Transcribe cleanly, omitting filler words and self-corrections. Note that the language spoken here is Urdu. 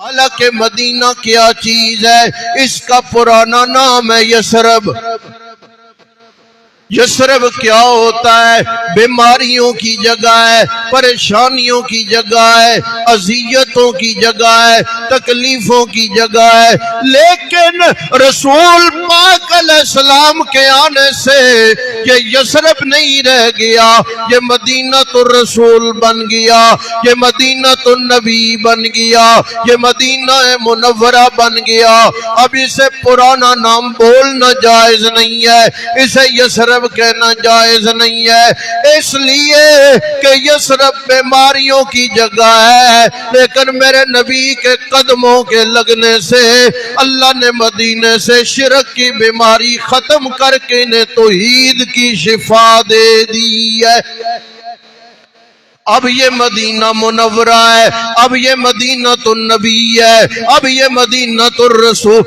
حالانکہ مدینہ کیا چیز ہے؟ اس کا پرانا نام ہے یثرب۔ یثرب کیا ہوتا ہے؟ بیماریوں کی جگہ ہے، پریشانیوں کی جگہ ہے، اذیتوں کی جگہ ہے، تکلیفوں کی جگہ ہے۔ لیکن رسول پاک علیہ السلام کے آنے سے یہ یثرب نہیں رہ گیا، یہ مدینہ الرسول بن گیا، یہ مدینہ النبی بن گیا، یہ مدینہ منورہ بن گیا۔ اب اسے پرانا نام بولنا جائز نہیں ہے، اسے یثرب کہنا جائز نہیں ہے، اس لیے کہ یثرب بیماریوں کی جگہ ہے، لیکن میرے نبی کے قدموں کے لگنے سے اللہ نے مدینے سے شرک کی بیماری ختم کر کے انہیں توحید کی شفا دے دی ہے۔ اب یہ مدینہ منورہ ہے، اب یہ مدینہ النبی ہے، اب یہ مدینہ الرسول۔